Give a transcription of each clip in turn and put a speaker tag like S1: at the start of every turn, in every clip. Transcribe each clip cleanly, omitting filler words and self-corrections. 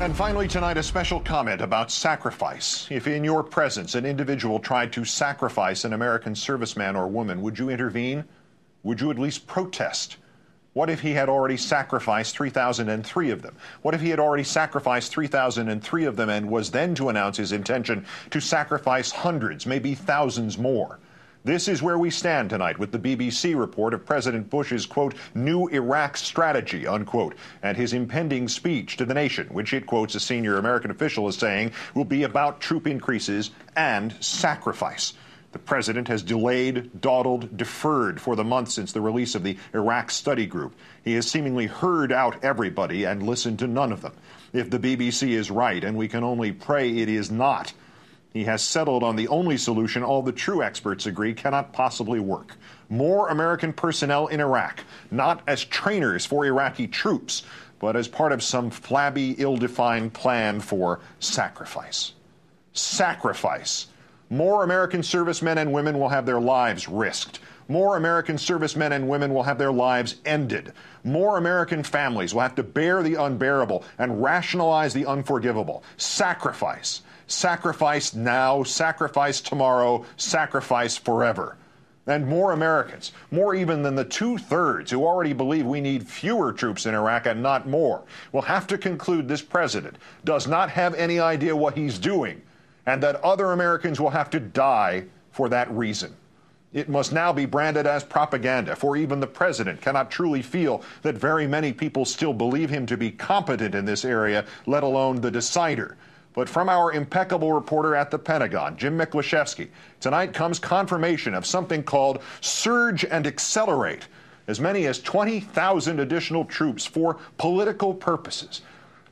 S1: And finally tonight, a special comment about sacrifice. If in your presence an individual tried to sacrifice an American serviceman or woman, would you intervene? Would you at least protest? What if he had already sacrificed 3,003 of them? What if he had already sacrificed 3,003 of them and was then to announce his intention to sacrifice hundreds, maybe thousands more? This is where we stand tonight with the BBC report of President Bush's, quote, new Iraq strategy, unquote, and his impending speech to the nation, which it quotes a senior American official as saying will be about troop increases and sacrifice. The president has delayed, dawdled, deferred for the months since the release of the Iraq study group. He has seemingly heard out everybody and listened to none of them. If the BBC is right, and we can only pray it is not, he has settled on the only solution all the true experts agree cannot possibly work. More American personnel in Iraq, not as trainers for Iraqi troops, but as part of some flabby, ill-defined plan for sacrifice. Sacrifice. More American servicemen and women will have their lives risked. More American servicemen and women will have their lives ended. More American families will have to bear the unbearable and rationalize the unforgivable. Sacrifice. Sacrifice now, sacrifice tomorrow, sacrifice forever. And more Americans, more even than the 2/3 who already believe we need fewer troops in Iraq and not more, will have to conclude this president does not have any idea what he's doing, and that other Americans will have to die for that reason. It must now be branded as propaganda, for even the president cannot truly feel that very many people still believe him to be competent in this area, let alone the decider. But from our impeccable reporter at the Pentagon, Jim Miklaszewski, tonight comes confirmation of something called Surge and Accelerate, as many as 20,000 additional troops for political purposes.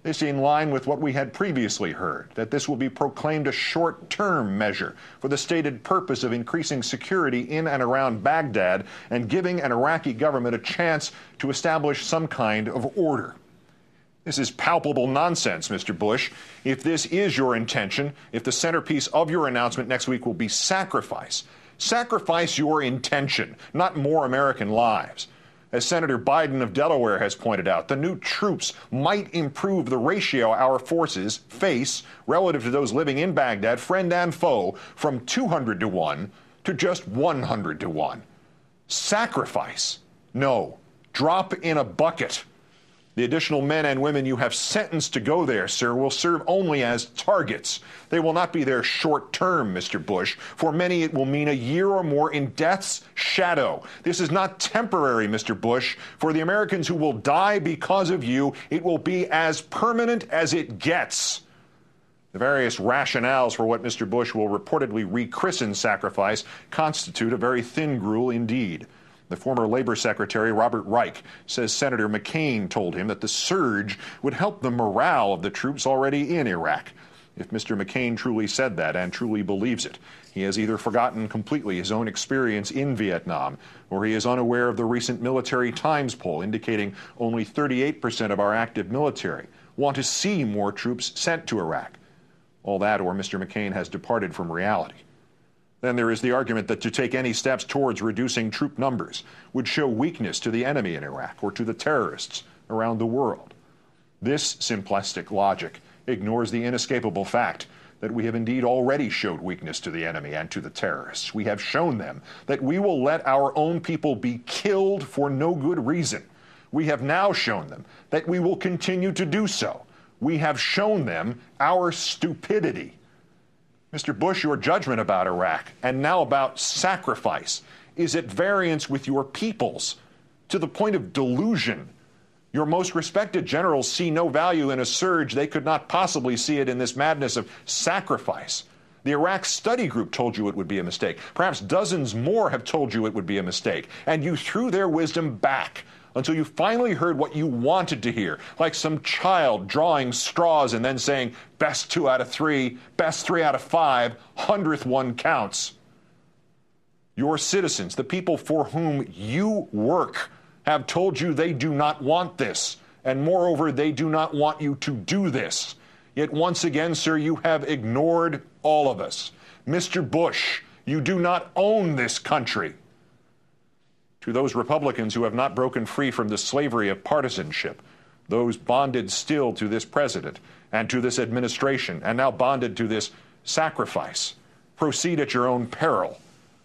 S1: This in line with what we had previously heard, that this will be proclaimed a short-term measure for the stated purpose of increasing security in and around Baghdad and giving an Iraqi government a chance to establish some kind of order. This is palpable nonsense, Mr. Bush. If this is your intention, if the centerpiece of your announcement next week will be sacrifice, sacrifice your intention, not more American lives. As Senator Biden of Delaware has pointed out, the new troops might improve the ratio our forces face relative to those living in Baghdad, friend and foe, from 200 to 1 to just 100 to 1. Sacrifice? No. Drop in a bucket. The additional men and women you have sentenced to go there, sir, will serve only as targets. They will not be there short-term, Mr. Bush. For many, it will mean a year or more in death's shadow. This is not temporary, Mr. Bush. For the Americans who will die because of you, it will be as permanent as it gets. The various rationales for what Mr. Bush will reportedly rechristen sacrifice constitute a very thin gruel indeed. The former Labor Secretary, Robert Reich, says Senator McCain told him that the surge would help the morale of the troops already in Iraq. If Mr. McCain truly said that and truly believes it, he has either forgotten completely his own experience in Vietnam, or he is unaware of the recent Military Times poll indicating only 38% of our active military want to see more troops sent to Iraq. All that, or Mr. McCain has departed from reality. Then there is the argument that to take any steps towards reducing troop numbers would show weakness to the enemy in Iraq or to the terrorists around the world. This simplistic logic ignores the inescapable fact that we have indeed already showed weakness to the enemy and to the terrorists. We have shown them that we will let our own people be killed for no good reason. We have now shown them that we will continue to do so. We have shown them our stupidity. Mr. Bush, your judgment about Iraq, and now about sacrifice, is at variance with your people's, to the point of delusion. Your most respected generals see no value in a surge. They could not possibly see it in this madness of sacrifice. The Iraq study group told you it would be a mistake. Perhaps dozens more have told you it would be a mistake. And you threw their wisdom back until you finally heard what you wanted to hear, like some child drawing straws and then saying, best 2 out of 3, best 3 out of 5, 100th one counts. Your citizens, the people for whom you work, have told you they do not want this, and moreover, they do not want you to do this. Yet once again, sir, you have ignored all of us. Mr. Bush, you do not own this country. To those Republicans who have not broken free from the slavery of partisanship, those bonded still to this president and to this administration, and now bonded to this sacrifice. Proceed at your own peril.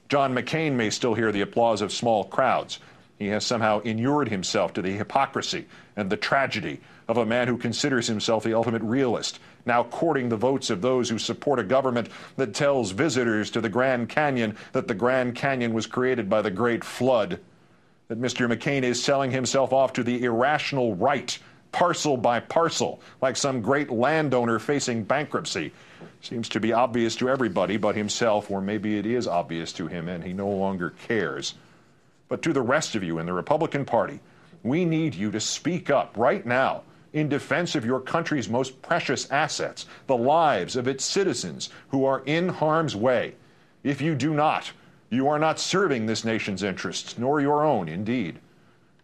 S1: John McCain may still hear the applause of small crowds. He has somehow inured himself to the hypocrisy and the tragedy of a man who considers himself the ultimate realist, now courting the votes of those who support a government that tells visitors to the Grand Canyon that the Grand Canyon was created by the Great Flood, that Mr. McCain is selling himself off to the irrational right, parcel by parcel, like some great landowner facing bankruptcy. Seems to be obvious to everybody but himself, or maybe it is obvious to him and he no longer cares. But to the rest of you in the Republican Party, we need you to speak up right now in defense of your country's most precious assets, the lives of its citizens who are in harm's way. If you do not, you are not serving this nation's interests, nor your own, indeed.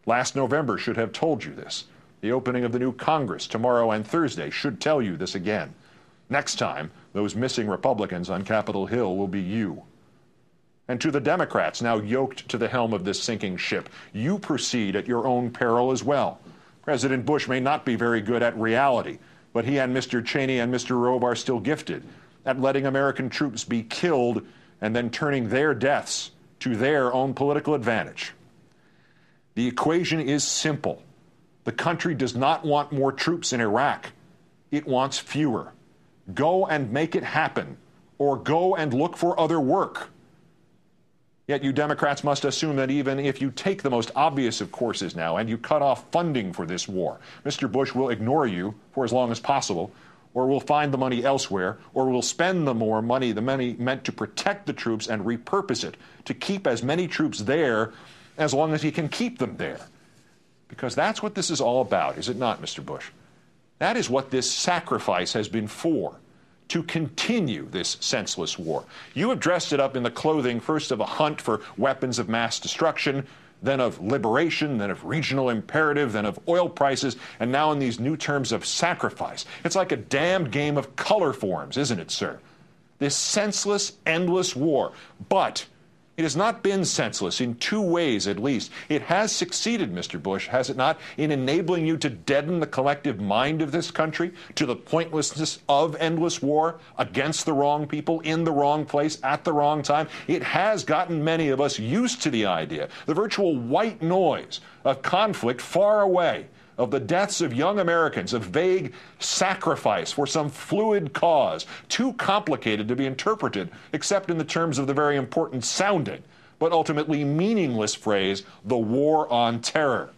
S1: Last November should have told you this. The opening of the new Congress tomorrow and Thursday should tell you this again. Next time, those missing Republicans on Capitol Hill will be you. And to the Democrats now yoked to the helm of this sinking ship, you proceed at your own peril as well. President Bush may not be very good at reality, but he and Mr. Cheney and Mr. Rove are still gifted at letting American troops be killed and then turning their deaths to their own political advantage. The equation is simple. The country does not want more troops in Iraq. It wants fewer. Go and make it happen, or go and look for other work. Yet you Democrats must assume that even if you take the most obvious of courses now and you cut off funding for this war, Mr. Bush will ignore you for as long as possible, or will find the money elsewhere, or will spend the money meant to protect the troops and repurpose it to keep as many troops there as long as he can keep them there. Because that's what this is all about, is it not, Mr. Bush? That is what this sacrifice has been for, to continue this senseless war. You have dressed it up in the clothing first of a hunt for weapons of mass destruction, then of liberation, then of regional imperative, then of oil prices, and now in these new terms of sacrifice. It's like a damned game of color forms, isn't it, sir? This senseless, endless war. But it has not been senseless in two ways, at least. It has succeeded, Mr. Bush, has it not, in enabling you to deaden the collective mind of this country to the pointlessness of endless war against the wrong people, in the wrong place, at the wrong time. It has gotten many of us used to the idea, the virtual white noise of conflict far away, of the deaths of young Americans, of vague sacrifice for some fluid cause, too complicated to be interpreted except in the terms of the very important sounding, but ultimately meaningless phrase, the war on terror.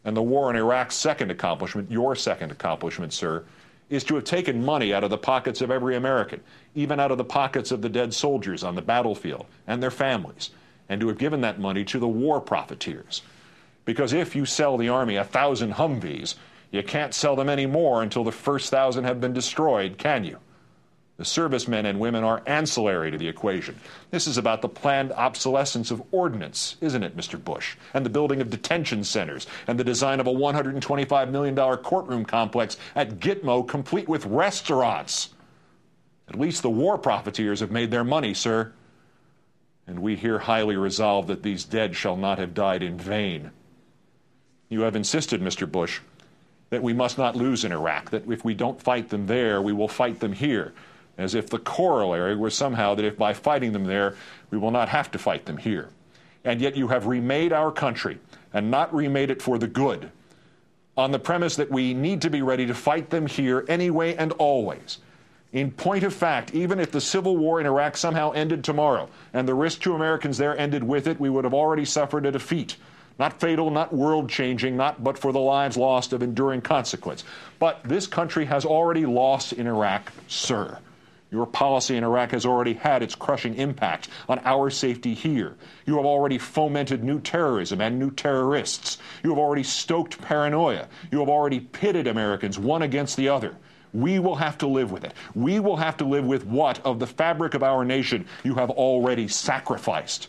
S1: And the war in Iraq's second accomplishment, your second accomplishment, sir, is to have taken money out of the pockets of every American, even out of the pockets of the dead soldiers on the battlefield and their families, and to have given that money to the war profiteers. Because if you sell the Army 1,000 Humvees, you can't sell them any more until the first 1,000 have been destroyed, can you? The servicemen and women are ancillary to the equation. This is about the planned obsolescence of ordnance, isn't it, Mr. Bush? And the building of detention centers, and the design of a $125 million courtroom complex at Gitmo, complete with restaurants. At least the war profiteers have made their money, sir. And we here highly resolve that these dead shall not have died in vain. You have insisted, Mr. Bush, that we must not lose in Iraq, that if we don't fight them there, we will fight them here, as if the corollary were somehow that if by fighting them there, we will not have to fight them here. And yet you have remade our country, and not remade it for the good, on the premise that we need to be ready to fight them here anyway and always. In point of fact, even if the civil war in Iraq somehow ended tomorrow, and the risk to Americans there ended with it, we would have already suffered a defeat. Not fatal, not world-changing, but for the lives lost of enduring consequence. But this country has already lost in Iraq, sir. Your policy in Iraq has already had its crushing impact on our safety here. You have already fomented new terrorism and new terrorists. You have already stoked paranoia. You have already pitted Americans one against the other. We will have to live with it. We will have to live with what of the fabric of our nation you have already sacrificed.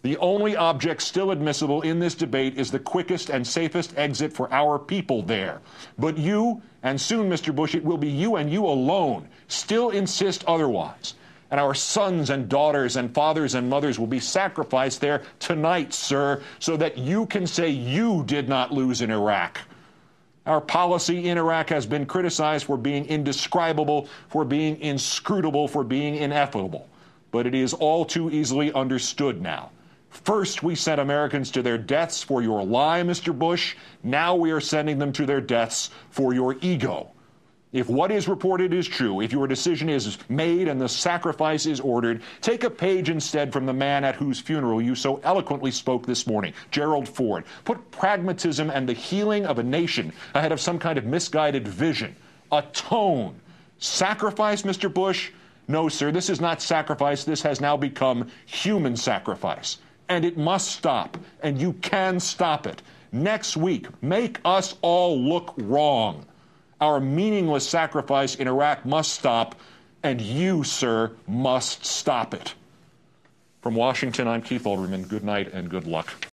S1: The only object still admissible in this debate is the quickest and safest exit for our people there. But you, and soon, Mr. Bush, it will be you and you alone, still insist otherwise. And our sons and daughters and fathers and mothers will be sacrificed there tonight, sir, so that you can say you did not lose in Iraq.
S2: Our policy in Iraq has been criticized for being indescribable, for being inscrutable, for being ineffable. But it is all too easily understood now. First, we sent Americans to their deaths for your lie, Mr. Bush. Now we are sending them to their deaths for your ego. If what is reported is true, if your decision is made and the sacrifice is ordered, take a page instead from the man at whose funeral you so eloquently spoke this morning, Gerald Ford. Put pragmatism and the healing of a nation ahead of some kind of misguided vision. Atone. Sacrifice, Mr. Bush? No, sir, this is not sacrifice. This has now become human sacrifice. And it must stop, and you can stop it. Next week, make us all look wrong. Our meaningless sacrifice in Iraq must stop, and you, sir, must stop it. From Washington, I'm Keith Olbermann. Good night and good luck.